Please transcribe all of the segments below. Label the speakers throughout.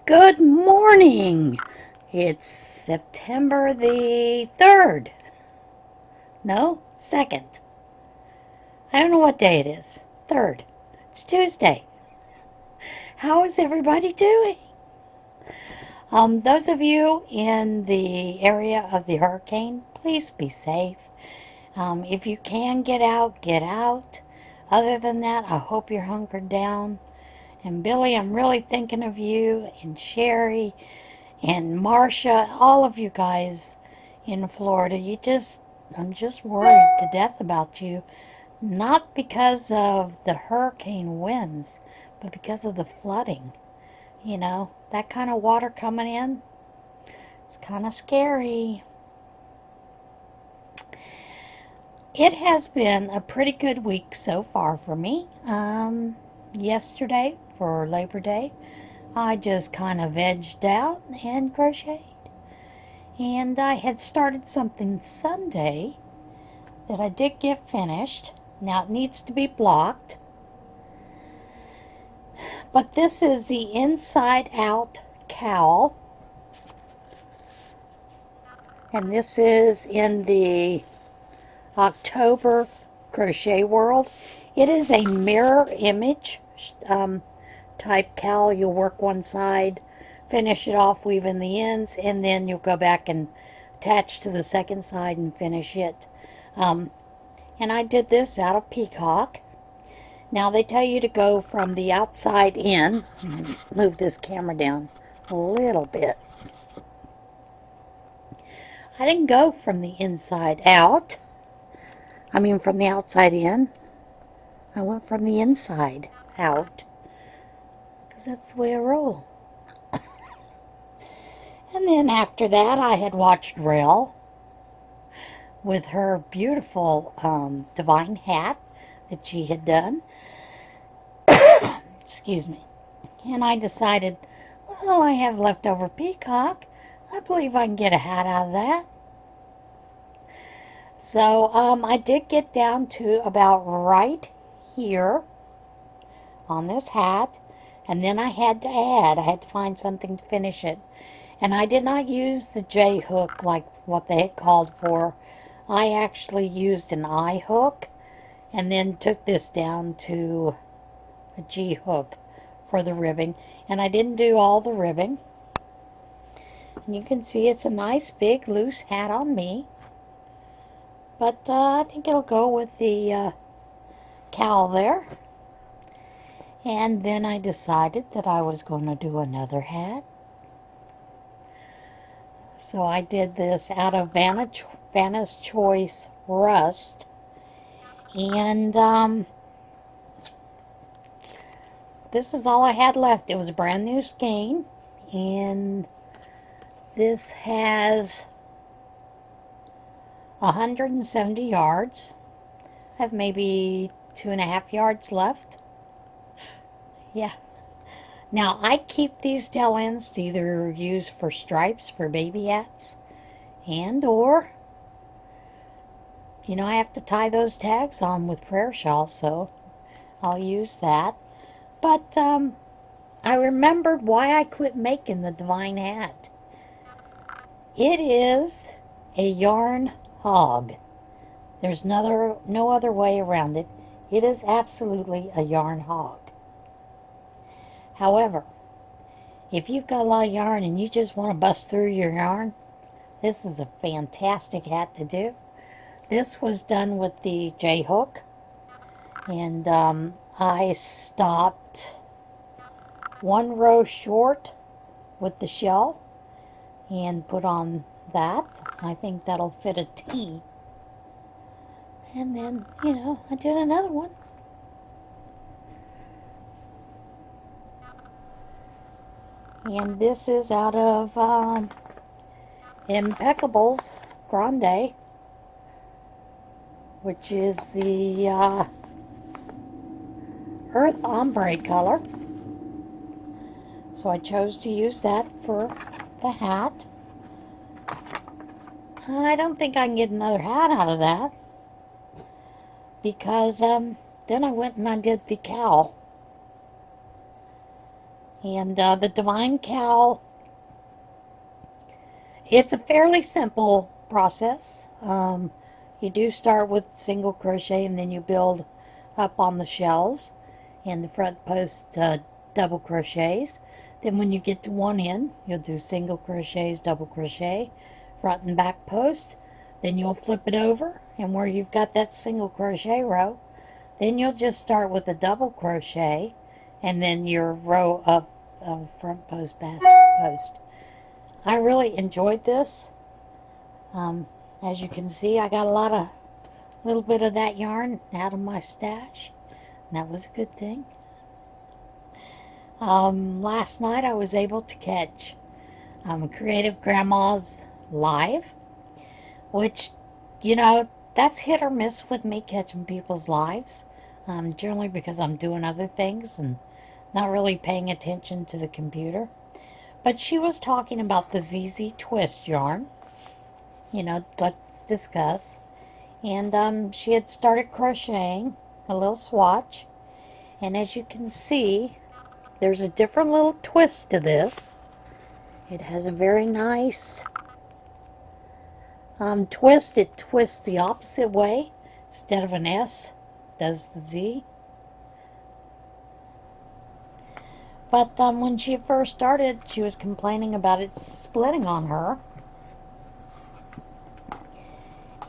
Speaker 1: Good morning. It's September the 3rd. No, 2nd. I don't know what day it is. 3rd. It's Tuesday. How is everybody doing? Those of you in the area of the hurricane, please be safe. If you can get out, get out. Other than that, I hope you're hunkered down. And Billy, I'm really thinking of you, and Sherry, and Marcia, all of you guys in Florida. I'm just worried to death about you. Not because of the hurricane winds, but because of the flooding. You know, that kind of water coming in, it's kind of scary. It has been a pretty good week so far for me. Yesterday, for Labor Day, I just kind of vegged out and crocheted. And I had started something Sunday that I did get finished. Now it needs to be blocked. But this is the inside out cowl. And this is in the October crochet world. It is a mirror image type cowl. You'll work one side, finish it off, weave in the ends, and then you'll go back and attach to the second side and finish it. And I did this out of peacock. Now they tell you to go from the outside in. Move this camera down a little bit. I didn't go from the inside out. I mean from the outside in. I went from the inside out. Because that's the way I roll. And then after that I had watched Rel with her beautiful divine hat that she had done. Excuse me. And I decided, well, I have leftover peacock. I believe I can get a hat out of that. So I did get down to about right here on this hat. And then I had to add. I had to find something to finish it. And I did not use the J hook like what they had called for. I actually used an I hook and then took this down to a G hook for the ribbing. And I didn't do all the ribbing. And you can see it's a nice big loose hat on me. But I think it'll go with the cowl there. And then I decided that I was going to do another hat. So I did this out of Vanna's Choice Rust. And this is all I had left. It was a brand new skein. And this has 170 yards. I have maybe 2.5 yards left. Yeah. Now I keep these tail ends to either use for stripes for baby hats and or, you know, I have to tie those tags on with prayer shawls, so I'll use that. But I remembered why I quit making the divine hat. It is a yarn hog. There's no other way around it. It is absolutely a yarn hog. However, if you've got a lot of yarn and you just want to bust through your yarn, this is a fantastic hat to do. This was done with the J hook, and I stopped one row short with the shell and put on that. I think that'll fit a T. And then, you know, I did another one. And this is out of Impeccables Grande, which is the Earth Ombre color. So I chose to use that for the hat. I don't think I can get another hat out of that, because then I went and I did the cowl. And the Divine Cowl, it's a fairly simple process. You do start with single crochet and then you build up on the shells and the front post double crochets. Then when you get to one end, you'll do single crochets, double crochet, front and back post. Then you'll flip it over, and where you've got that single crochet row, then you'll just start with a double crochet and then your row up front post, back post. I really enjoyed this. As you can see, I got a little bit of that yarn out of my stash. And that was a good thing. Last night I was able to catch Creative Grandma's live, which, you know, that's hit or miss with me catching people's lives. Generally because I'm doing other things and not really paying attention to the computer. But she was talking about the ZZ Twist yarn. You know, let's discuss. And she had started crocheting a little swatch. And as you can see, there's a different little twist to this. It has a very nice twist. It twists the opposite way. Instead of an S, does the Z. But when she first started, she was complaining about it splitting on her.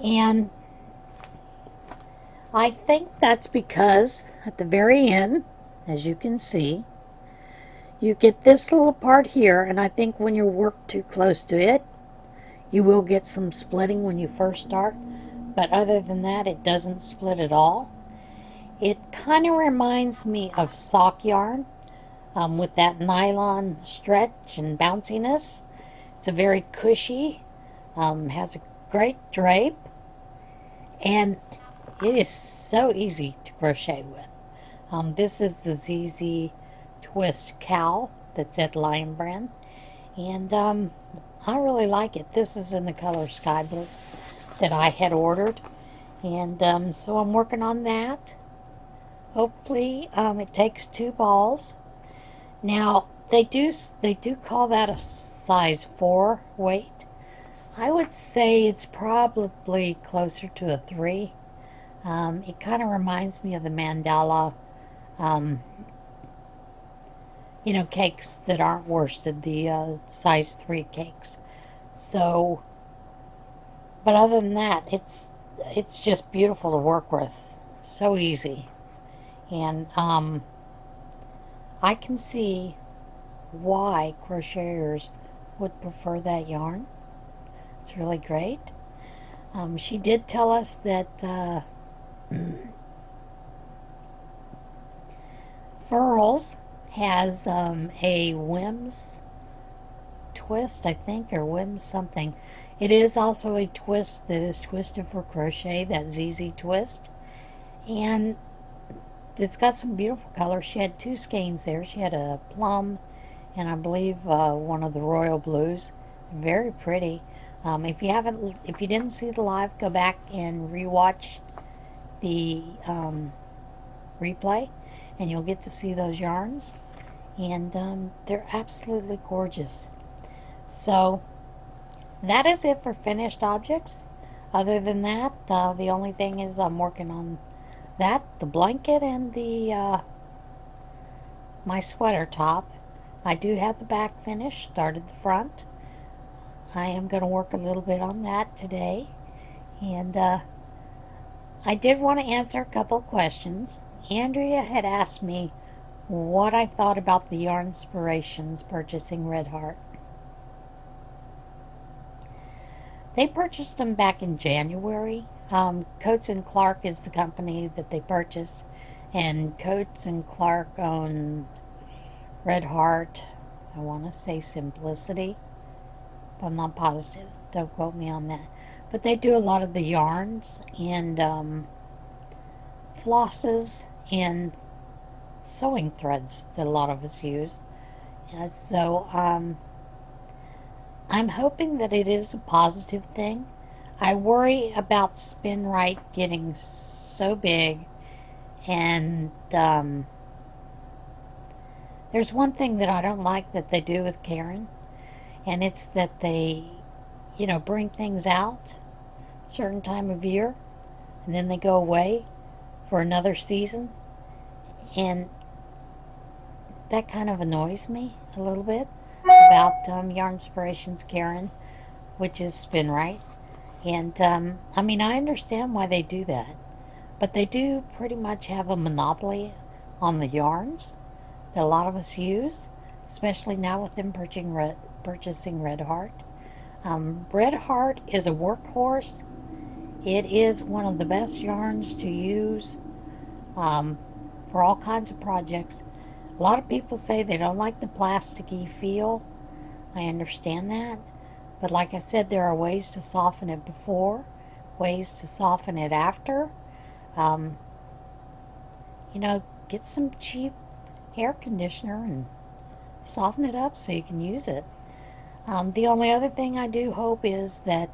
Speaker 1: And I think that's because at the very end, as you can see, you get this little part here, and I think when you work too close to it, you will get some splitting when you first start. But other than that, it doesn't split at all. It kind of reminds me of sock yarn. With that nylon stretch and bounciness. It's a very cushy, has a great drape, and it is so easy to crochet with. This is the ZZ Twist cowl that's at Lion Brand, and I really like it. This is in the color Sky Blue that I had ordered, and so I'm working on that. Hopefully it takes 2 balls. Now, they do call that a size 4 weight. I would say it's probably closer to a 3. It kind of reminds me of the mandala, you know, cakes that aren't worsted, the size 3 cakes. So, but other than that, it's just beautiful to work with. So easy. And, I can see why crocheters would prefer that yarn. It's really great. She did tell us that Furls has a Whims twist, I think, or Whims something. It is also a twist that is twisted for crochet, that ZZ twist. And it's got some beautiful colors. She had 2 skeins there. She had a plum and I believe one of the royal blues. Very pretty. If you didn't see the live, go back and rewatch the replay, and you'll get to see those yarns. And they're absolutely gorgeous. So that is it for finished objects. Other than that, the only thing is I'm working on that, the blanket, and the my sweater top. I do have the back finished, started the front. I am going to work a little bit on that today. And I did want to answer a couple questions. Andrea had asked me what I thought about the Yarn Inspirations purchasing Red Heart. They purchased them back in January. Coates and Clark is the company that they purchased, and Coates and Clark owned Red Heart. I want to say Simplicity, but I'm not positive. Don't quote me on that. But they do a lot of the yarns and flosses and sewing threads that a lot of us use. So I'm hoping that it is a positive thing. I worry about Spin Right getting so big and There's one thing that I don't like that they do with Karen, and it's that they, bring things out a certain time of year, and then they go away for another season, and that kind of annoys me a little bit about Yarn Inspirations Karen, which is Spin Right. And I mean, I understand why they do that, but they do pretty much have a monopoly on the yarns that a lot of us use, especially now with them purchasing Red Heart. Red Heart is a workhorse. It is one of the best yarns to use for all kinds of projects. A lot of people say they don't like the plasticky feel. I understand that. But like I said, there are ways to soften it before, ways to soften it after. Get some cheap hair conditioner and soften it up so you can use it. The only other thing I do hope is that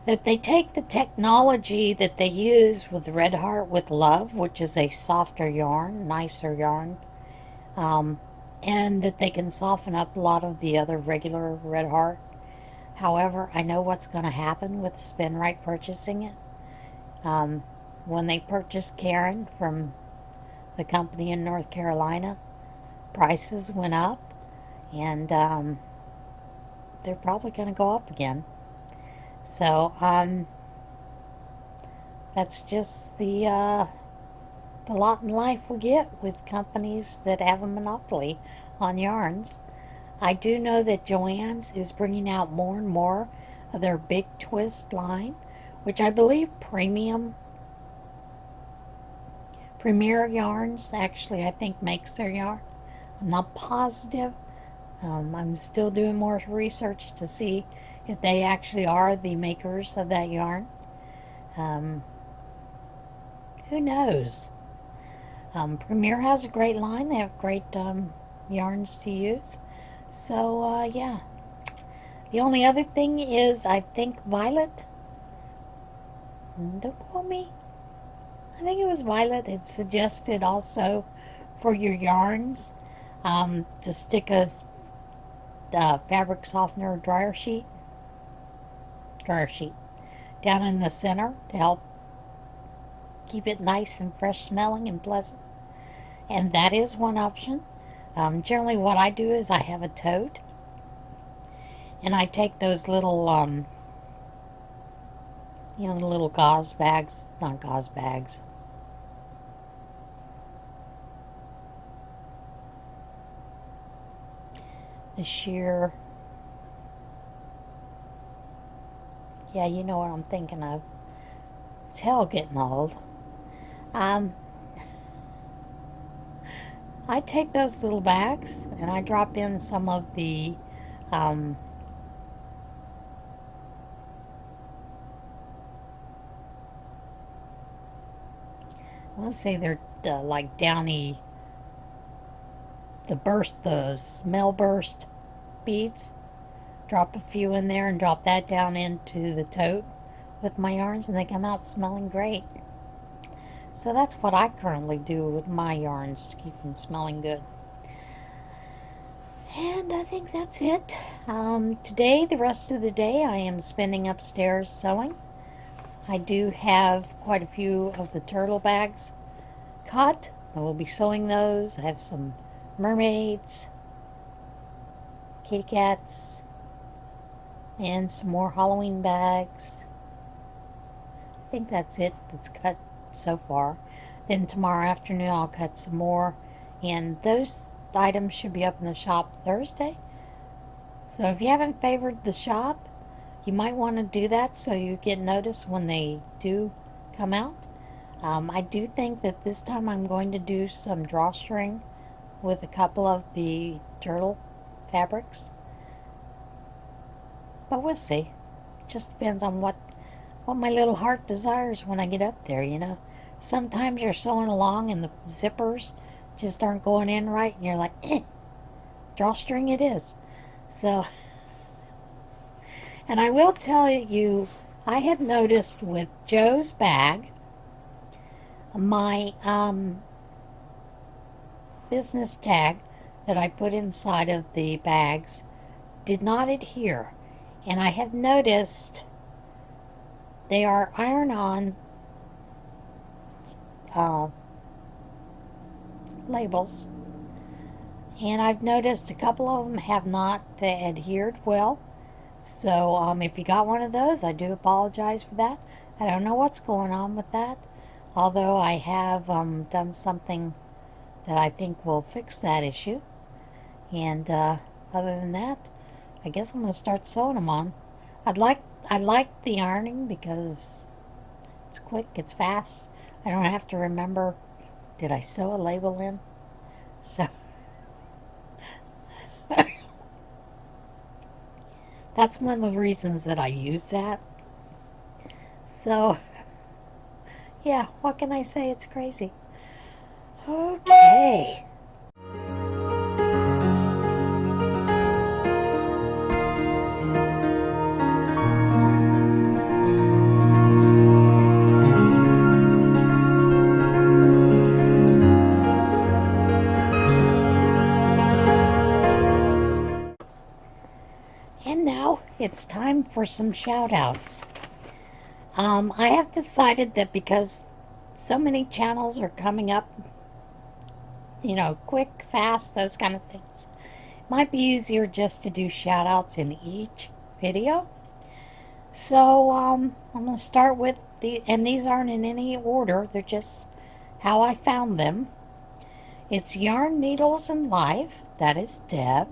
Speaker 1: they take the technology that they use with Red Heart with Love, which is a softer yarn, nicer yarn, and that they can soften up a lot of the other regular Red Heart. However, I know what's going to happen with Spin Right purchasing it. When they purchased Karen from the company in North Carolina, prices went up, and they're probably going to go up again. So that's just the lot in life we get with companies that have a monopoly on yarns. I do know that Joann's is bringing out more and more of their big twist line, which I believe Premier Yarns actually, I think, makes their yarn. I'm not positive. I'm still doing more research to see if they actually are the makers of that yarn. Who knows? Premier has a great line. They have great yarns to use. So, yeah. The only other thing is, I think Violet, don't quote me, I think it was Violet had suggested also for your yarns to stick a fabric softener dryer sheet down in the center to help keep it nice and fresh smelling and pleasant. And that is one option. Generally what I do is I have a tote, and I take those little the little gauze bags, not gauze bags, the sheer, yeah, you know what I'm thinking of. It's hell getting old. I take those little bags and I drop in some of the I want to say they're like Downy, the smell burst beads. Drop a few in there and drop that down into the tote with my yarns, and they come out smelling great. So that's what I currently do with my yarns to keep them smelling good. And I think that's it. Today, the rest of the day, I am spending upstairs sewing. I do have quite a few of the turtle bags cut. I will be sewing those. I have some mermaids, kitty cats, and some more Halloween bags. I think that's it that's cut so far. Then tomorrow afternoon I'll cut some more, and those items should be up in the shop Thursday. So if you haven't favored the shop, you might want to do that so you get notice when they do come out. I do think that this time I'm going to do some drawstring with a couple of the turtle fabrics, but we'll see. It just depends on what my little heart desires when I get up there. Sometimes you're sewing along and the zippers just aren't going in right, and you're like, drawstring it is. So, and I will tell you, I have noticed with Joe's bag, my business tag that I put inside of the bags did not adhere. And I have noticed they are iron-on labels. And I've noticed a couple of them have not adhered well. So if you got one of those, I do apologize for that. I don't know what's going on with that. Although I have done something that I think will fix that issue. And other than that, I guess I'm going to start sewing them on. I like the ironing because it's quick, it's fast. I don't have to remember, did I sew a label in? So that's one of the reasons that I use that. So yeah, what can I say? It's crazy. Okay. And now it's time for some shout outs. I have decided that because so many channels are coming up, quick, fast, those kind of things, it might be easier just to do shout outs in each video. So I'm going to start with and these aren't in any order, they're just how I found them. It's Yarn, Needles, and Life, that is Deb.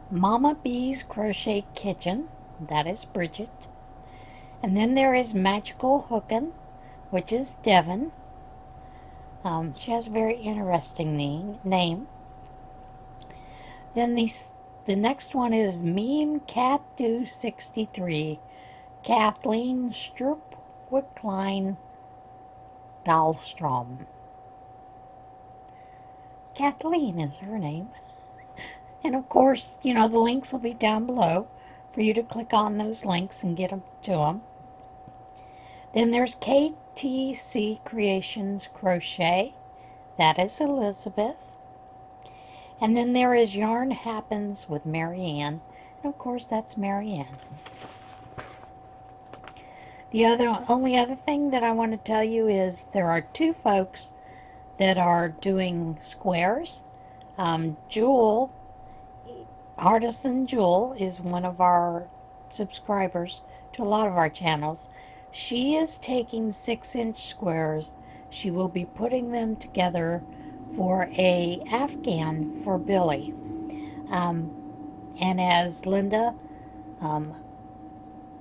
Speaker 1: Mama B's Crochet Kitchen, that is Bridget. And then there is Magical Hookin, which is Deven. She has a very interesting name. Then the next one is Meme KatDoo 63, Kathlene, Stroup, Wickline, Dahlstrom. Kathlene is her name. And of course, the links will be down below for you to click on those links and get them to them. Then there's KTC Creations Crochet. That is Elizabeth. And then there is Yarn Happens with MaryAnn. And of course, that's MaryAnn. The only other thing that I want to tell you is there are two folks that are doing squares. Jewel, Artisan Jewel, is one of our subscribers to a lot of our channels. She is taking 6-inch squares. She will be putting them together for a Afghan for Billy. And as Linda,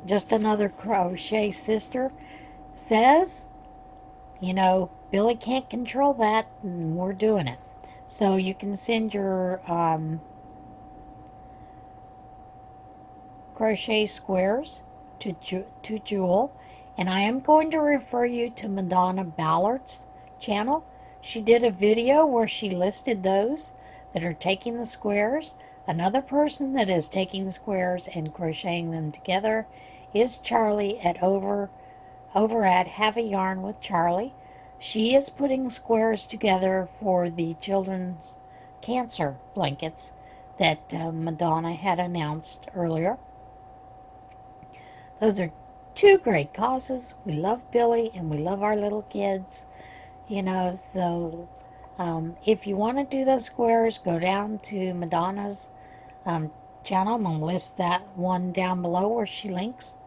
Speaker 1: just another crochet sister, says, Billy can't control that, and we're doing it. So you can send your crochet squares to Jewel. And I am going to refer you to Madonna Ballard's channel. She did a video where she listed those that are taking the squares. Another person that is taking the squares and crocheting them together is Charlie at over at Have a Yarn with Charlie. She is putting squares together for the children's cancer blankets that Madonna had announced earlier. Those are two great causes. We love Billy and we love our little kids, so if you want to do those squares, go down to Madonna's channel. I'm going to list that one down below where she links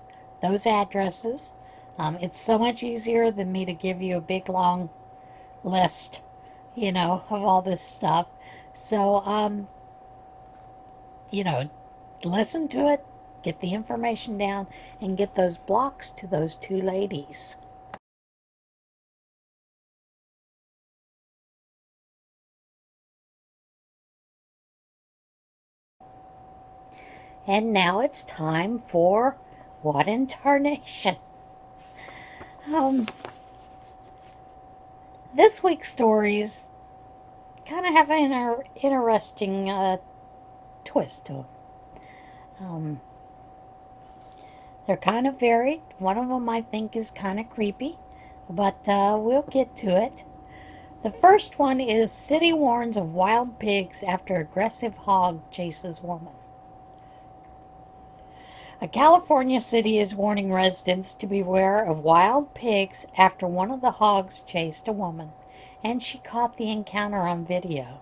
Speaker 1: those addresses. It's so much easier than me to give you a big long list, of all this stuff. So, listen to it, get the information down, and get those blocks to those two ladies. And now it's time for What in Tarnation? This week's stories kind of have an interesting twist to them. They're kind of varied. One of them I think is kind of creepy, but we'll get to it. The first one is city warns of wild pigs after aggressive hog chases woman. A California city is warning residents to beware of wild pigs after one of the hogs chased a woman, and she caught the encounter on video.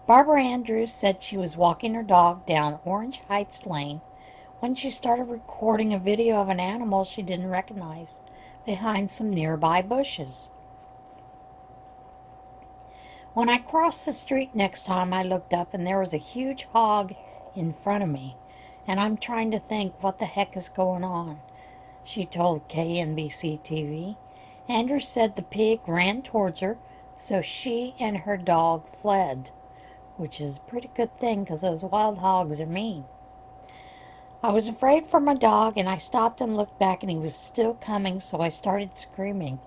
Speaker 1: Barbara Andrews said she was walking her dog down Orange Heights Lane when she started recording a video of an animal she didn't recognize behind some nearby bushes. When I crossed the street next time, I looked up and there was a huge hog in front of me, and I'm trying to think what the heck is going on, she told KNBC-TV. Andrews said the pig ran towards her, so she and her dog fled, which is a pretty good thing because those wild hogs are mean. I was afraid for my dog, and I stopped and looked back, and he was still coming, so I started screaming.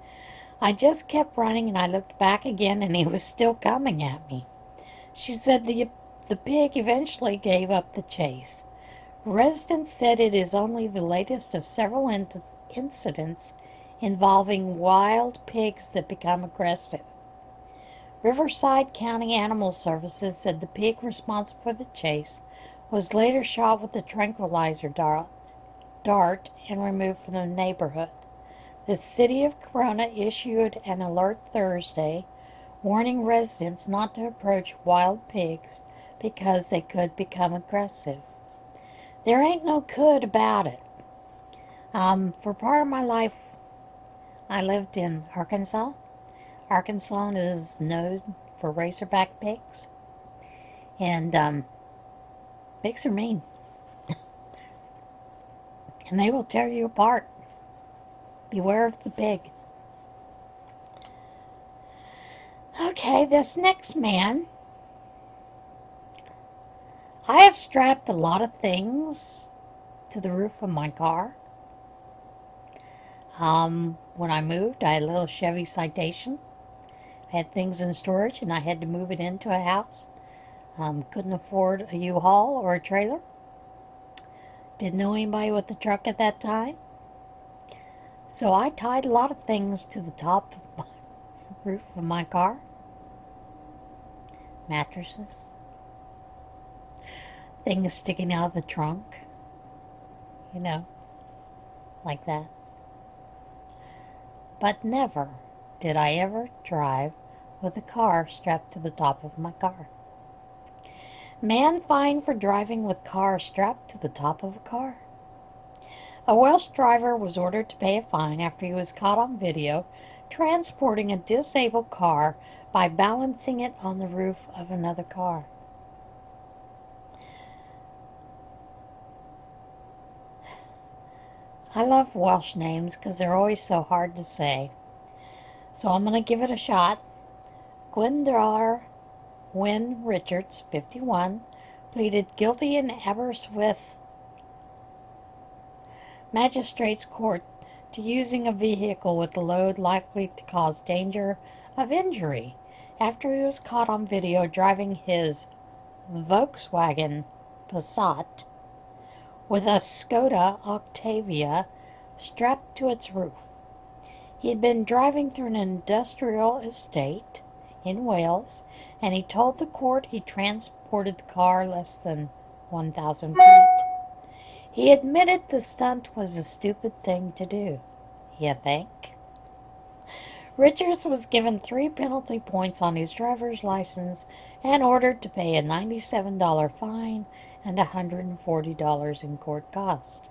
Speaker 1: I just kept running, and I looked back again, and he was still coming at me. She said the pig eventually gave up the chase. Residents said it is only the latest of several incidents involving wild pigs that become aggressive. Riverside County Animal Services said the pig responsible for the chase was later shot with a tranquilizer dart and removed from the neighborhood. The city of Corona issued an alert Thursday warning residents not to approach wild pigs because they could become aggressive. There ain't no could about it. For part of my life, I lived in Arkansas. Arkansas is known for razorback pigs, and pigs are mean, and they will tear you apart. Beware of the pig. Okay, this next man, I have strapped a lot of things to the roof of my car. When I moved, I had a little Chevy Citation. I had things in storage and I had to move it into a house. Couldn't afford a U-Haul or a trailer. Didn't know anybody with a truck at that time. So I tied a lot of things to the top of the roof of my car. Mattresses. Things sticking out of the trunk. You know, like that. But never did I ever drive with a car strapped to the top of my car. Man fined for driving with car strapped to the top of a car. A Welsh driver was ordered to pay a fine after he was caught on video transporting a disabled car by balancing it on the roof of another car. I love Welsh names because they're always so hard to say. So I'm going to give it a shot. Gwyndar Wynn Richards, 51, pleaded guilty in Aberystwyth Magistrates Court to using a vehicle with a load likely to cause danger of injury after he was caught on video driving his Volkswagen Passat with a Skoda Octavia strapped to its roof. He had been driving through an industrial estate in Wales, and he told the court he transported the car less than 1,000 feet. He admitted the stunt was a stupid thing to do. You think? Richards was given 3 penalty points on his driver's license and ordered to pay a $97 fine and $140 in court costs.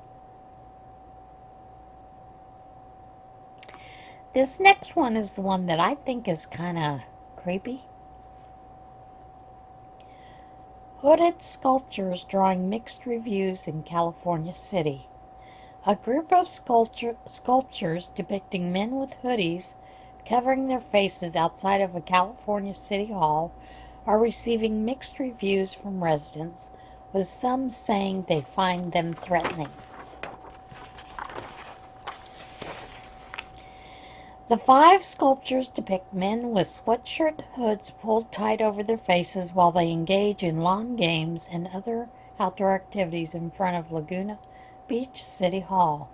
Speaker 1: This next one is the one that I think is kind of creepy. Hooded sculptures drawing mixed reviews in California City. A group of sculptures depicting men with hoodies covering their faces outside of a California City Hall are receiving mixed reviews from residents, with some saying they find them threatening. The 5 sculptures depict men with sweatshirt hoods pulled tight over their faces while they engage in lawn games and other outdoor activities in front of Laguna Beach City Hall.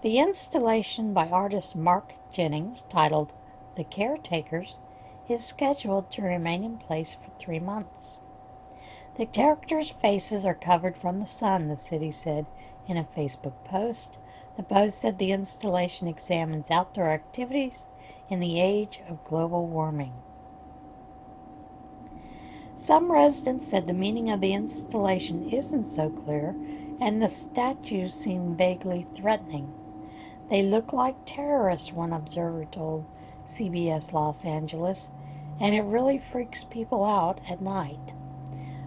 Speaker 1: The installation by artist Mark Jennings, titled The Caretakers, is scheduled to remain in place for 3 months. The characters' faces are covered from the sun, the city said in a Facebook post. The post said the installation examines outdoor activities in the age of global warming. Some residents said the meaning of the installation isn't so clear, and the statues seem vaguely threatening. They look like terrorists, one observer told CBS Los Angeles, and it really freaks people out at night.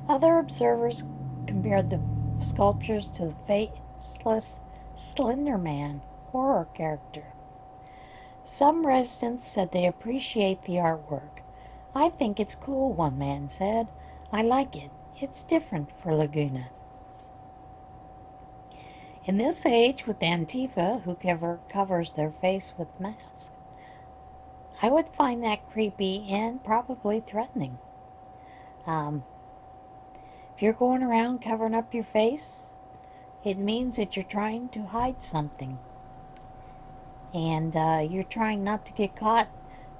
Speaker 1: Other observers compared the sculptures to the faceless Slender Man horror character. Some residents said they appreciate the artwork. I think it's cool, one man said. I like it. It's different for Laguna. In this age with Antifa, whoever covers their face with masks, I would find that creepy and probably threatening. If you're going around covering up your face, it means that you're trying to hide something. And you're trying not to get caught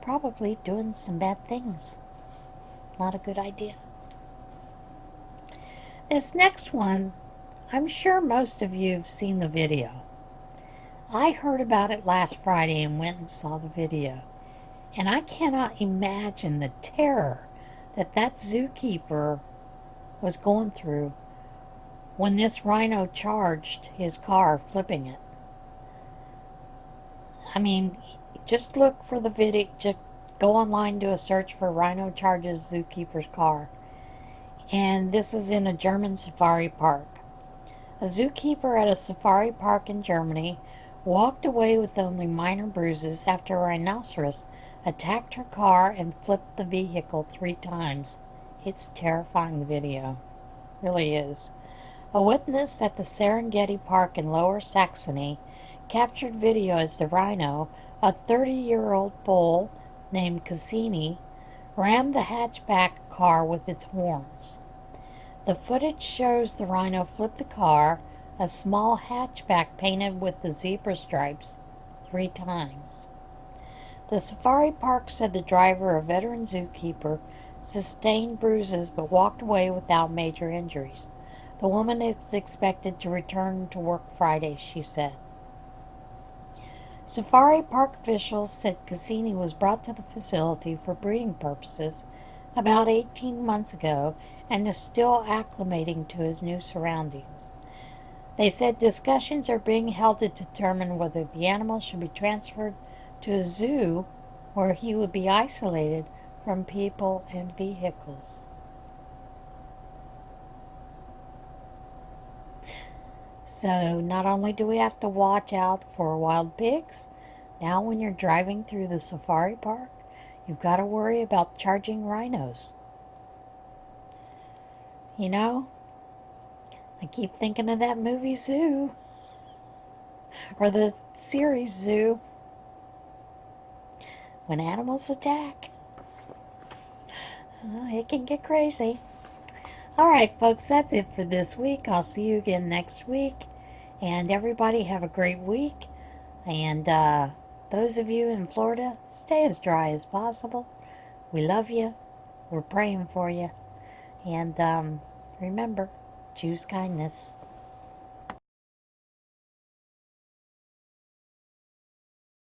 Speaker 1: probably doing some bad things. Not a good idea. This next one, I'm sure most of you have seen the video. I heard about it last Friday and went and saw the video. And I cannot imagine the terror that zookeeper was going through when this rhino charged his car, flipping it. I mean, just look for the video. Just go online, do a search for rhino charges zookeeper's car. And this is in a German safari park. A zookeeper at a safari park in Germany walked away with only minor bruises after a rhinoceros attacked her car and flipped the vehicle 3 times. It's terrifying video. Really is. A witness at the Serengeti Park in Lower Saxony captured video as the rhino, a 30-year-old bull named Cassini, rammed the hatchback car with its horns. The footage shows the rhino flip the car, a small hatchback painted with the zebra stripes, 3 times. The safari park said the driver, a veteran zookeeper, sustained bruises but walked away without major injuries. The woman is expected to return to work Friday, she said. Safari park officials said Cassini was brought to the facility for breeding purposes about 18 months ago and is still acclimating to his new surroundings. They said discussions are being held to determine whether the animal should be transferred to a zoo where he would be isolated from people and vehicles. So not only do we have to watch out for wild pigs, now when you're driving through the safari park, you've got to worry about charging rhinos. You know, I keep thinking of that movie Zoo, or the series Zoo, when animals attack. It can get crazy. Alright folks, that's it for this week. I'll see you again next week. And everybody have a great week. And those of you in Florida, stay as dry as possible. We love you. We're praying for you. And remember, choose kindness.